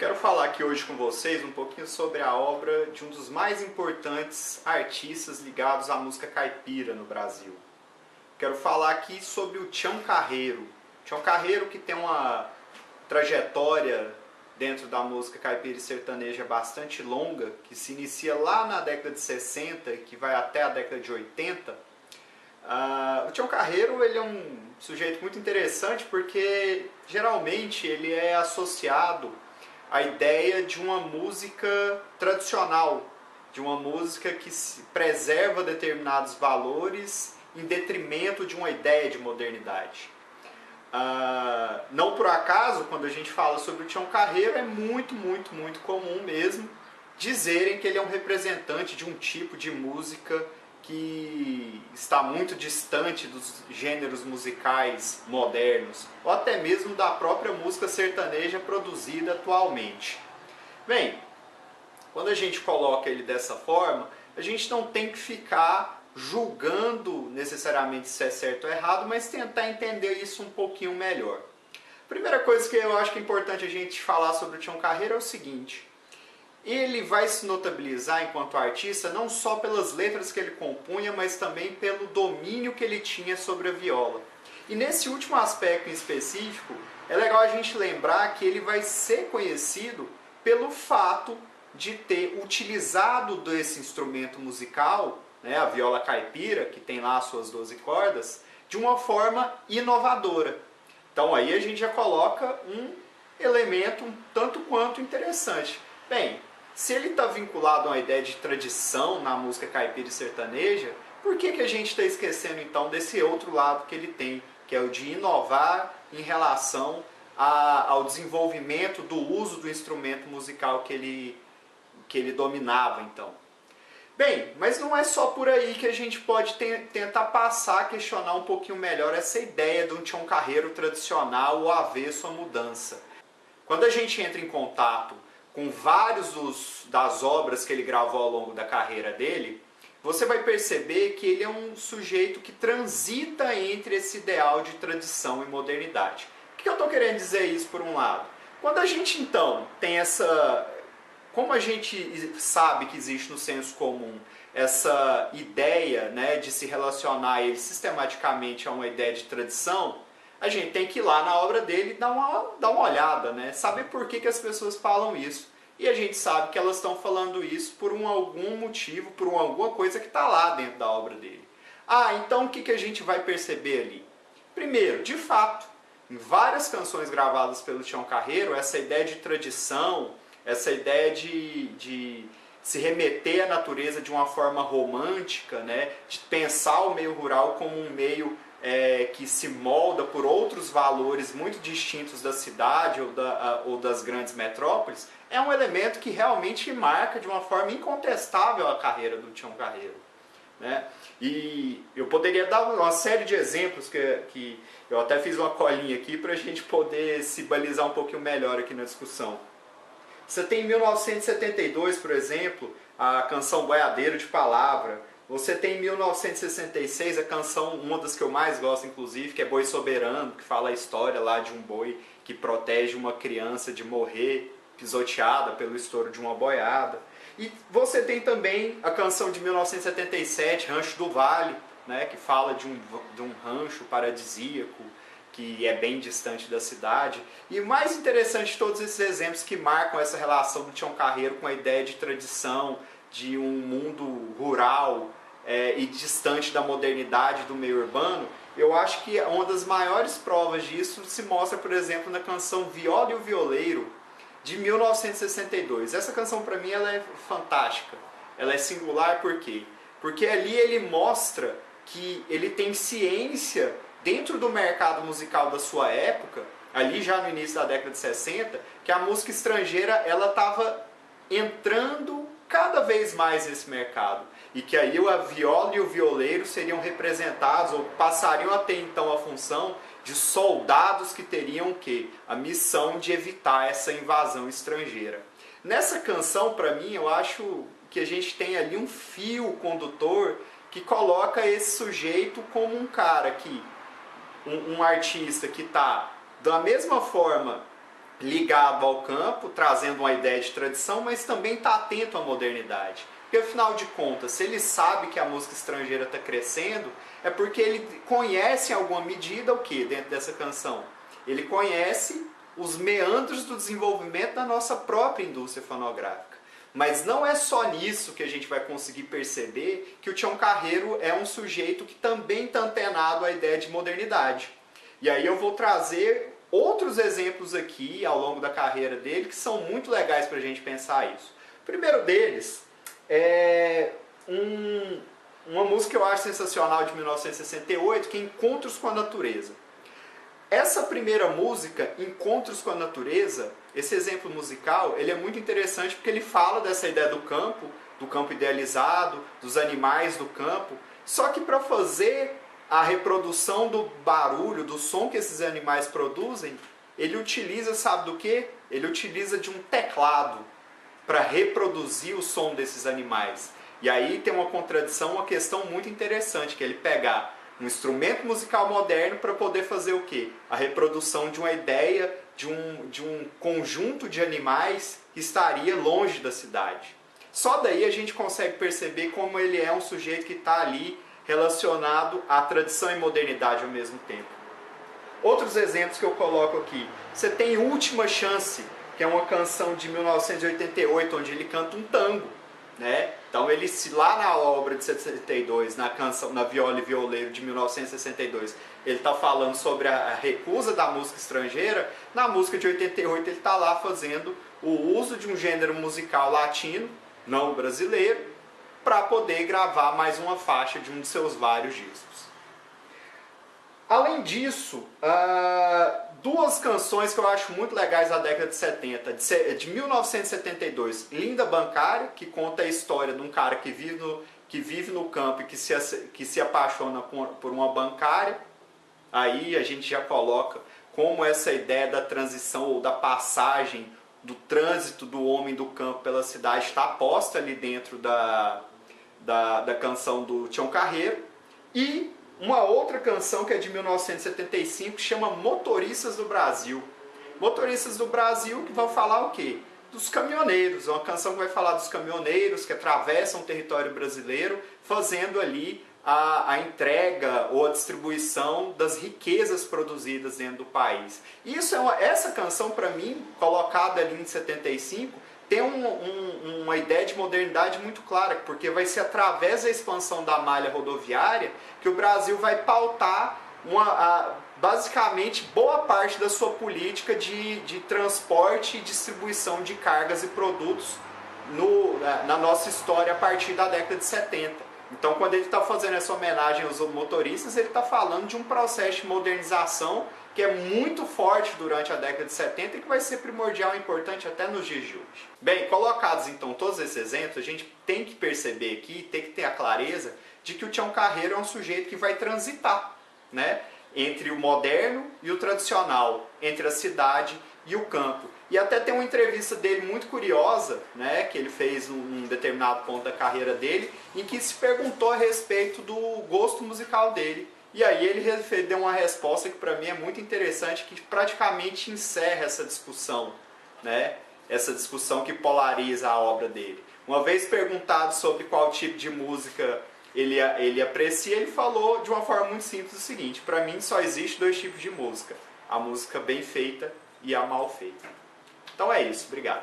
Quero falar aqui hoje com vocês um pouquinho sobre a obra de um dos mais importantes artistas ligados à música caipira no Brasil. Quero falar aqui sobre o Tião Carreiro. Tião Carreiro, que tem uma trajetória dentro da música caipira e sertaneja bastante longa, que se inicia lá na década de 60 e que vai até a década de 80. O Tião Carreiro ele é um sujeito muito interessante porque geralmente ele é associado à ideia de uma música tradicional, de uma música que preserva determinados valores em detrimento de uma ideia de modernidade. Não por acaso, quando a gente fala sobre o Tião Carreiro, é muito comum mesmo dizerem que ele é um representante de um tipo de música que está muito distante dos gêneros musicais modernos, ou até mesmo da própria música sertaneja produzida atualmente. Bem, quando a gente coloca ele dessa forma, a gente não tem que ficar julgando necessariamente se é certo ou errado, mas tentar entender isso um pouquinho melhor. A primeira coisa que eu acho que é importante a gente falar sobre o Tião Carreiro é o seguinte: ele vai se notabilizar enquanto artista não só pelas letras que ele compunha, mas também pelo domínio que ele tinha sobre a viola. E nesse último aspecto em específico, é legal a gente lembrar que ele vai ser conhecido pelo fato de ter utilizado desse instrumento musical, né, a viola caipira, que tem lá as suas 12 cordas, de uma forma inovadora. Então aí a gente já coloca um elemento um tanto quanto interessante. Bem, se ele está vinculado a uma ideia de tradição na música caipira e sertaneja, por que a gente está esquecendo então desse outro lado que ele tem, que é o de inovar em relação ao desenvolvimento do uso do instrumento musical que ele dominava então? Bem, mas não é só por aí que a gente pode tentar passar a questionar um pouquinho melhor essa ideia de um Tião Carreiro tradicional ou avesso à mudança. Quando a gente entra em contato com vários das obras que ele gravou ao longo da carreira dele, você vai perceber que ele é um sujeito que transita entre esse ideal de tradição e modernidade. O que eu estou querendo dizer isso por um lado? Quando a gente então tem como a gente sabe que existe no senso comum essa ideia, né, de se relacionar ele sistematicamente a uma ideia de tradição, a gente tem que ir lá na obra dele e dar uma olhada, né? Saber por que as pessoas falam isso. E a gente sabe que elas estão falando isso por algum motivo, por alguma coisa que está lá dentro da obra dele. Então o que a gente vai perceber ali? Primeiro, de fato, em várias canções gravadas pelo Tião Carreiro, essa ideia de tradição, essa ideia de se remeter à natureza de uma forma romântica, né? De pensar o meio rural como um meio que se molda por outros valores muito distintos da cidade ou das grandes metrópoles, é um elemento que realmente marca de uma forma incontestável a carreira do Tião Carreiro, né? E eu poderia dar uma série de exemplos que eu até fiz uma colinha aqui para a gente poder se balizar um pouquinho melhor aqui na discussão. Você tem em 1972, por exemplo, a canção Boiadeiro de Palavra. Você tem em 1966 a canção, uma das que eu mais gosto inclusive, que é Boi Soberano, que fala a história lá de um boi que protege uma criança de morrer pisoteada pelo estouro de uma boiada. E você tem também a canção de 1977, Rancho do Vale, né, que fala de um rancho paradisíaco, que é bem distante da cidade. E o mais interessante de todos esses exemplos que marcam essa relação do Tião Carreiro com a ideia de tradição, de um mundo rural e distante da modernidade do meio urbano, eu acho que uma das maiores provas disso se mostra, por exemplo, na canção Viola e o Violeiro, de 1962. Essa canção, para mim, ela é fantástica. Ela é singular por quê? Porque ali ele mostra que ele tem ciência dentro do mercado musical da sua época, ali já no início da década de 60, que a música estrangeira ela estava entrando cada vez mais nesse mercado. E que aí a viola e o violeiro seriam representados, ou passariam a ter então a função de soldados que teriam o quê? A missão de evitar essa invasão estrangeira. Nessa canção, para mim, eu acho que a gente tem ali um fio condutor que coloca esse sujeito como um cara que um artista que está da mesma forma ligado ao campo, trazendo uma ideia de tradição, mas também está atento à modernidade. Porque afinal de contas, se ele sabe que a música estrangeira está crescendo, é porque ele conhece em alguma medida o que dentro dessa canção? Ele conhece os meandros do desenvolvimento da nossa própria indústria fonográfica. Mas não é só nisso que a gente vai conseguir perceber que o Tião Carreiro é um sujeito que também está antenado à ideia de modernidade. E aí eu vou trazer outros exemplos aqui ao longo da carreira dele que são muito legais para a gente pensar isso. O primeiro deles é uma música que eu acho sensacional de 1968, que é Encontros com a Natureza. Essa primeira música, Encontros com a Natureza, esse exemplo musical, ele é muito interessante porque ele fala dessa ideia do campo idealizado, dos animais do campo, só que para fazer a reprodução do barulho, do som que esses animais produzem, ele utiliza, sabe do quê? Ele utiliza de um teclado para reproduzir o som desses animais. E aí tem uma contradição, uma questão muito interessante, que é ele pegar um instrumento musical moderno para poder fazer o quê? A reprodução de uma ideia de um conjunto de animais que estaria longe da cidade. Só daí a gente consegue perceber como ele é um sujeito que está ali relacionado à tradição e modernidade ao mesmo tempo. Outros exemplos que eu coloco aqui. Você tem Última Chance, que é uma canção de 1988, onde ele canta um tango, né? Então ele, lá na obra de 62, na canção, na Viola e Violeiro de 1962, ele está falando sobre a recusa da música estrangeira. Na música de 88 ele está lá fazendo o uso de um gênero musical latino, não brasileiro, para poder gravar mais uma faixa de um de seus vários discos. Além disso, duas canções que eu acho muito legais da década de 70, de 1972, Linda Bancária, que conta a história de um cara que vive no campo e que se apaixona por uma bancária. Aí a gente já coloca como essa ideia da transição ou da passagem do trânsito do homem do campo pela cidade está posta ali dentro da canção do Tião Carreiro. E uma outra canção que é de 1975, que chama Motoristas do Brasil. Motoristas do Brasil, que vão falar o quê? Dos caminhoneiros. É uma canção que vai falar dos caminhoneiros que atravessam o território brasileiro, fazendo ali a entrega ou a distribuição das riquezas produzidas dentro do país. Essa canção, para mim, colocada ali em 75, tem uma ideia de modernidade muito clara, porque vai ser através da expansão da malha rodoviária que o Brasil vai pautar basicamente boa parte da sua política de transporte e distribuição de cargas e produtos na nossa história a partir da década de 70. Então, quando ele está fazendo essa homenagem aos motoristas, ele está falando de um processo de modernização que é muito forte durante a década de 70 e que vai ser primordial e importante até nos dias de hoje. Bem, colocados então todos esses exemplos, a gente tem que perceber aqui, tem que ter a clareza de que o Tião Carreiro é um sujeito que vai transitar, né, entre o moderno e o tradicional, entre a cidade e o campo. E até tem uma entrevista dele muito curiosa, né, que ele fez num determinado ponto da carreira dele, em que se perguntou a respeito do gosto musical dele. E aí ele deu uma resposta que para mim é muito interessante, que praticamente encerra essa discussão, né, essa discussão que polariza a obra dele. Uma vez perguntado sobre qual tipo de música ele aprecia, ele falou de uma forma muito simples o seguinte: para mim só existe dois tipos de música, a música bem feita e a mal feita. Então é isso, obrigado.